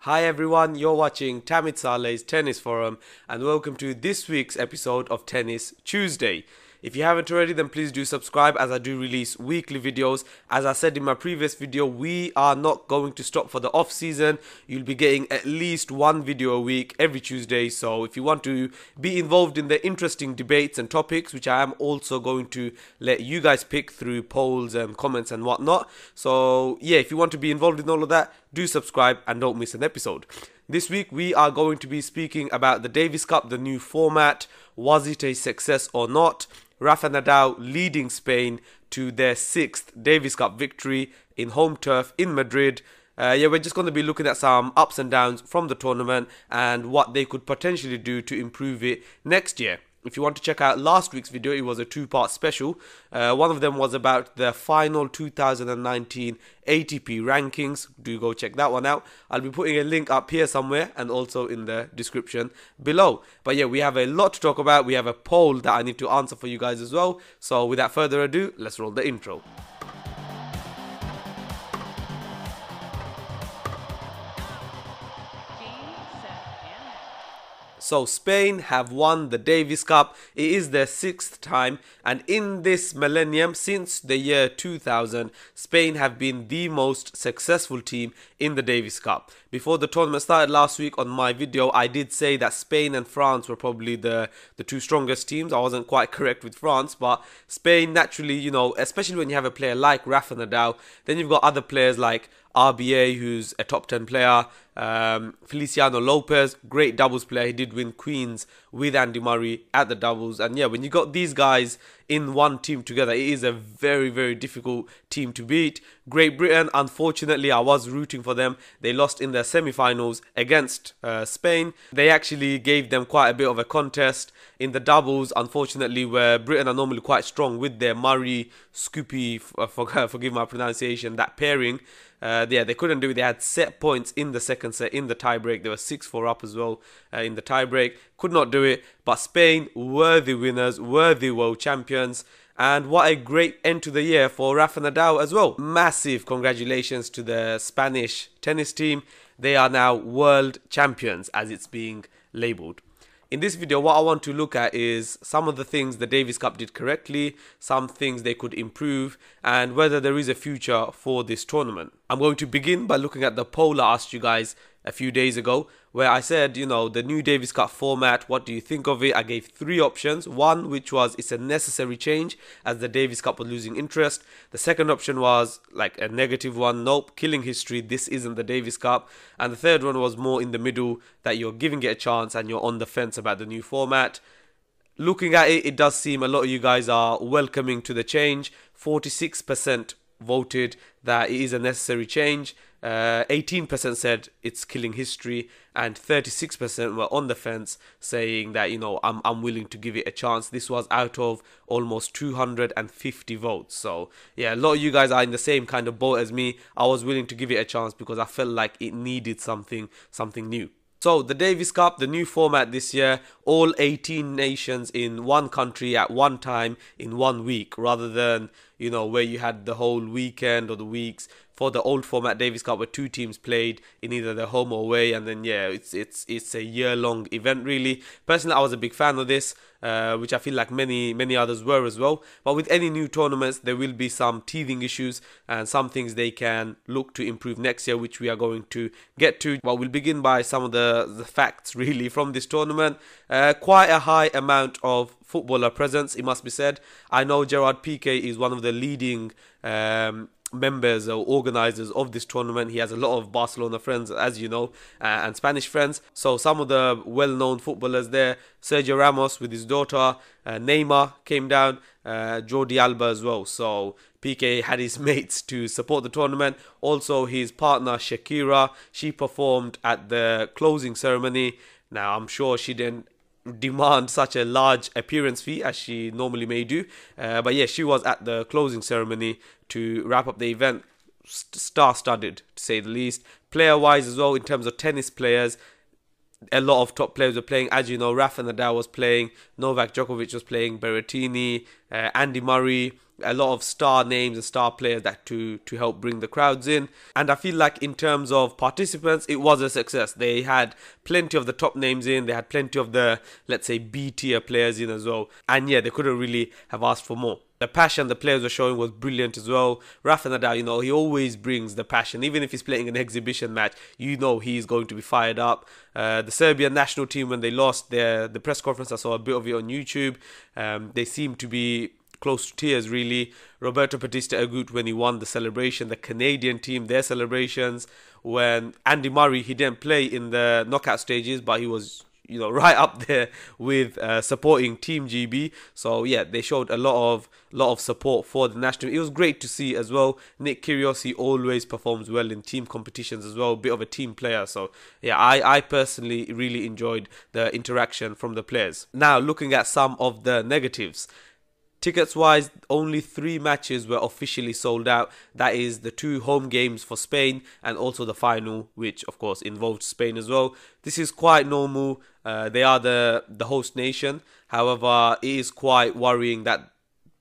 Hi everyone, you're watching Tamit Saleh's Tennis Forum and welcome to this week's episode of Tennis Tuesday. If you haven't already, then please do subscribe as I do release weekly videos. As I said in my previous video, we are not going to stop for the off season. You'll be getting at least one video a week every Tuesday. So if you want to be involved in the interesting debates and topics, which I am also going to let you guys pick through polls and comments and whatnot. So yeah, if you want to be involved in all of that, do subscribe and don't miss an episode. This week we are going to be speaking about the Davis Cup, the new format. Was it a success or not? Rafael Nadal leading Spain to their 6th Davis Cup victory in home turf in Madrid. We're just going to be looking at some ups and downs from the tournament and what they could potentially do to improve it next year. If you want to check out last week's video, it was a two-part special. One of them was about the final 2019 ATP Rankings. Do go check that one out. I'll be putting a link up here somewhere and also in the description below. But yeah, we have a lot to talk about. We have a poll that I need to answer for you guys as well. So without further ado, let's roll the intro. So Spain have won the Davis Cup. It is their 6th time, and in this millennium, since the year 2000, Spain have been the most successful team in the Davis Cup. Before the tournament started last week on my video, I did say that Spain and France were probably the two strongest teams. I wasn't quite correct with France, but Spain naturally, you know, especially when you have a player like Rafael Nadal, then you've got other players like RBA, who's a top 10 player, Feliciano Lopez, great doubles player. He did win Queens with Andy Murray at the doubles. And yeah, when you got these guys in one team together, it is a very, very difficult team to beat. Great Britain, unfortunately, I was rooting for them. They lost in their semi-finals against Spain. They actually gave them quite a bit of a contest in the doubles, unfortunately, where Britain are normally quite strong with their Murray, Scoopy, forgive my pronunciation, that pairing. They couldn't do it. They had set points in the second set in the tiebreak. They were 6-4 up as well in the tiebreak. Could not do it. But Spain, worthy winners, worthy world champions. And what a great end to the year for Rafael Nadal as well. Massive congratulations to the Spanish tennis team. They are now world champions, as it's being labelled. In this video, what I want to look at is some of the things the Davis Cup did correctly, some things they could improve, and whether there is a future for this tournament. I'm going to begin by looking at the poll I asked you guys a few days ago, where I said, you know, the new Davis Cup format, what do you think of it? I gave 3 options. One, which was it's a necessary change as the Davis Cup was losing interest. The second option was like a negative one, nope, killing history, this isn't the Davis Cup. And the third one was more in the middle, that you're giving it a chance and you're on the fence about the new format. Looking at it, it does seem a lot of you guys are welcoming to the change. 46% voted that it is a necessary change. 18% said it's killing history, and 36% were on the fence, saying that, you know, I'm willing to give it a chance. This was out of almost 250 votes. So yeah, a lot of you guys are in the same kind of boat as me. I was willing to give it a chance because I felt like it needed something new. So the Davis Cup, the new format this year, all 18 nations in one country at one time in 1 week, rather than, you know, where you had the whole weekend or the weeks for the old format Davis Cup where 2 teams played in either their home or away, and then yeah, it's a year-long event really. Personally, I was a big fan of this, which I feel like many others were as well. But with any new tournaments, there will be some teething issues and some things they can look to improve next year, which we are going to get to. But we'll begin by some of the facts really from this tournament. Quite a high amount of footballer presence, it must be said. I know Gerard Piqué is one of the leading members or organizers of this tournament. He has a lot of Barcelona friends, as you know, and Spanish friends. So some of the well-known footballers there: Sergio Ramos with his daughter, Neymar came down, Jordi Alba as well. So Piqué had his mates to support the tournament. Also his partner Shakira, she performed at the closing ceremony. Now I'm sure she didn't demand such a large appearance fee as she normally may do, but yeah, she was at the closing ceremony to wrap up the event. Star-studded, to say the least. Player-wise as well, in terms of tennis players, a lot of top players were playing. As you know, Rafa Nadal was playing, Novak Djokovic was playing, Berrettini, Andy Murray, a lot of star names and star players that to help bring the crowds in. And I feel like in terms of participants, it was a success. They had plenty of the top names in, they had plenty of the, let's say, B tier players in as well, and yeah, they couldn't really have asked for more. The passion the players were showing was brilliant as well. Rafael Nadal, he always brings the passion. Even if he's playing an exhibition match, he's going to be fired up. The Serbian national team, when they lost the press conference, I saw a bit of it on YouTube. They seemed to be close to tears, really. Roberto Batista Agut, when he won the celebration, the Canadian team, their celebrations. When Andy Murray, he didn't play in the knockout stages, but he was right up there with supporting Team GB. So yeah, they showed a lot of support for the national. It was great to see as well. Nick Kyrgios, he always performs well in team competitions as well, a bit of a team player. So yeah, I personally really enjoyed the interaction from the players. Now, looking at some of the negatives. Tickets wise, only 3 matches were officially sold out. That is the 2 home games for Spain and also the final, which of course involved Spain as well. This is quite normal. They are the host nation. However, it is quite worrying that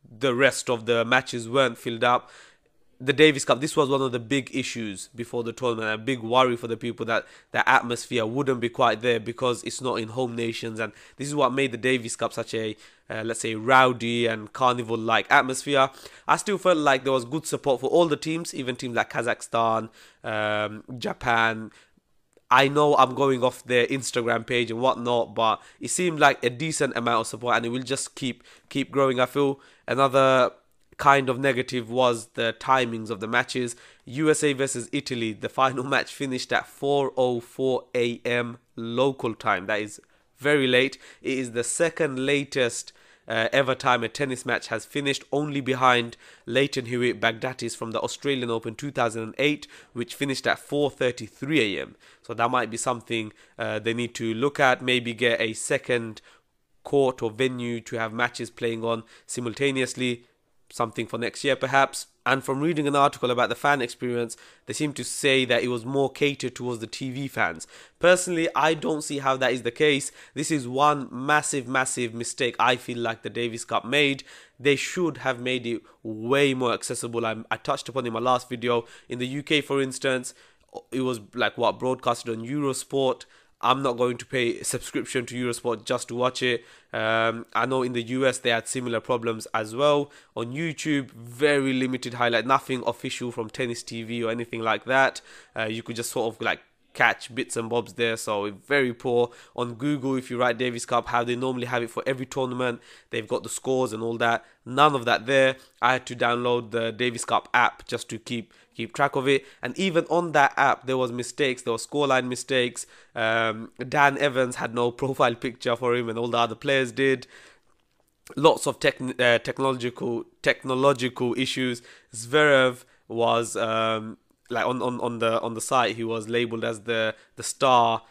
the rest of the matches weren't filled up. The Davis Cup, this was one of the big issues before the tournament, a big worry for the people that the atmosphere wouldn't be quite there because it's not in home nations, and this is what made the Davis Cup such a let's say rowdy and carnival like atmosphere. I still felt like there was good support for all the teams, even teams like Kazakhstan, Japan. I know I'm going off their Instagram page and whatnot, but it seemed like a decent amount of support, and it will just keep growing. I feel another kind of negative was the timings of the matches. USA versus Italy, the final match finished at 4:04 a.m. local time. That is very late. It is the second latest ever time a tennis match has finished, only behind Leighton Hewitt Baghdadis from the Australian Open 2008, which finished at 4:33 a.m. So that might be something they need to look at, maybe get a second court or venue to have matches playing on simultaneously. Something for next year perhaps. And from reading an article about the fan experience, they seem to say that it was more catered towards the TV fans. Personally, I don't see how that is the case. This is one massive mistake I feel like the Davis Cup made. They should have made it way more accessible. I touched upon in my last video. In the UK, for instance, it was like broadcasted on Eurosport. I'm not going to pay a subscription to Eurosport just to watch it. I know in the US they had similar problems as well. On YouTube, very limited highlight, nothing official from Tennis TV or anything like that. You could just sort of like catch bits and bobs there, so very poor. On Google, if you write Davis Cup, how they normally have it for every tournament, they've got the scores and all that. None of that there. I had to download the Davis Cup app just to keep track of it, and even on that app there was mistakes. There were scoreline mistakes. Dan Evans had no profile picture for him and all the other players did. Lots of technological issues. Zverev was like on the site, he was labeled as the star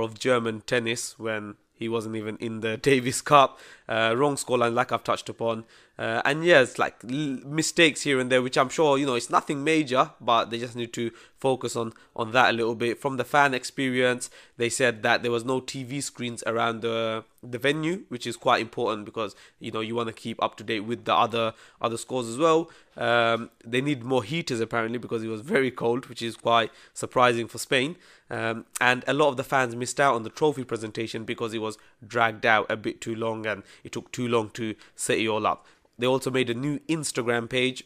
of German tennis when he wasn't even in the Davis Cup. Wrong scoreline, like I've touched upon. And yes, like mistakes here and there, which I'm sure, it's nothing major, but they just need to focus on that a little bit. From the fan experience, they said that there was no TV screens around the venue, which is quite important because, you want to keep up to date with the other scores as well. They need more heaters apparently because it was very cold, which is quite surprising for Spain. And a lot of the fans missed out on the trophy presentation because it was dragged out a bit too long and it took too long to set it all up. They also made a new Instagram page.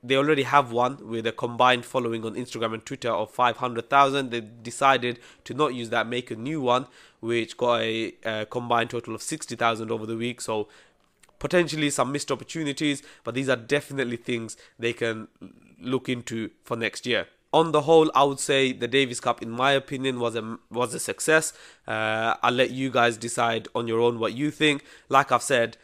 They already have one with a combined following on Instagram and Twitter of 500,000. They decided to not use that, make a new one, which got a combined total of 60,000 over the week. So potentially some missed opportunities, but these are definitely things they can look into for next year. On the whole, I would say the Davis Cup, in my opinion, was a success. I'll let you guys decide on your own what you think. Like I've said,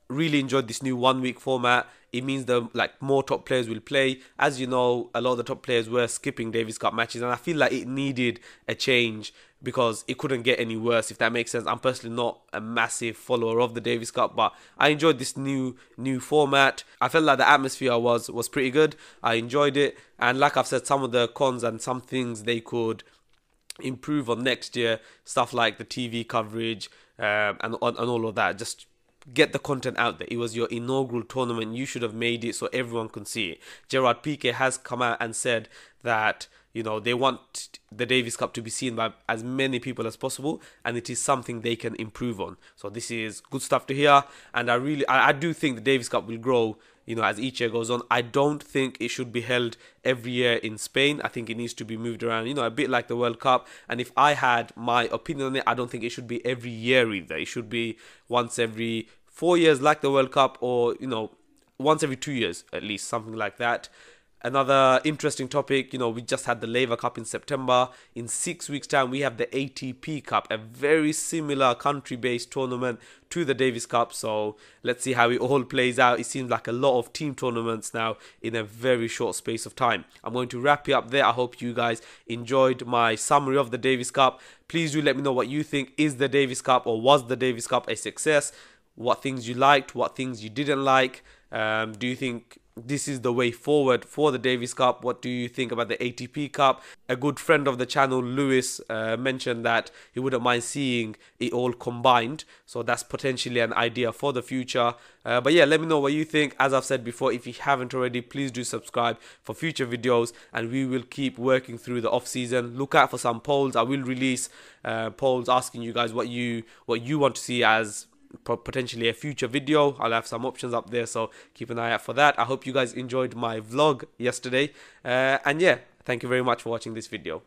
really enjoyed this new 1 week format. It means that more top players will play. As you know, a lot of the top players were skipping Davis Cup matches, and I feel like it needed a change because it couldn't get any worse, if that makes sense. I'm personally not a massive follower of the Davis Cup, but I enjoyed this new format. I felt like the atmosphere was pretty good. I enjoyed it, and like I've said, some of the cons and some things they could improve on next year, stuff like the TV coverage and all of that. Just get the content out there. It was your inaugural tournament. You should have made it so everyone can see it. Gerard Piqué has come out and said that, you know, they want the Davis Cup to be seen by as many people as possible, and it is something they can improve on. So this is good stuff to hear, and I do think the Davis Cup will grow, you know, as each year goes on. I don't think it should be held every year in Spain. I think it needs to be moved around, you know, a bit like the World Cup. And if I had my opinion on it, I don't think it should be every year either. It should be once every 4 years like the World Cup, or, you know, once every 2 years at least, something like that. Another interesting topic, you know, we just had the Laver Cup in September. In 6 weeks' time, we have the ATP Cup, a very similar country-based tournament to the Davis Cup. So let's see how it all plays out. It seems like a lot of team tournaments now in a very short space of time. I'm going to wrap it up there. I hope you guys enjoyed my summary of the Davis Cup. Please do let me know what you think. Is the Davis Cup, or was the Davis Cup, a success? What things you liked, what things you didn't like. Do you think this is the way forward for the Davis Cup? What do you think about the ATP Cup? A good friend of the channel, Lewis, mentioned that he wouldn't mind seeing it all combined. So that's potentially an idea for the future. But yeah, let me know what you think. As I've said before, if you haven't already, please do subscribe for future videos, and we will keep working through the off season. Look out for some polls. I will release polls asking you guys what you want to see as potentially a future video. I'll have some options up there, so keep an eye out for that. I hope you guys enjoyed my vlog yesterday, and yeah, thank you very much for watching this video.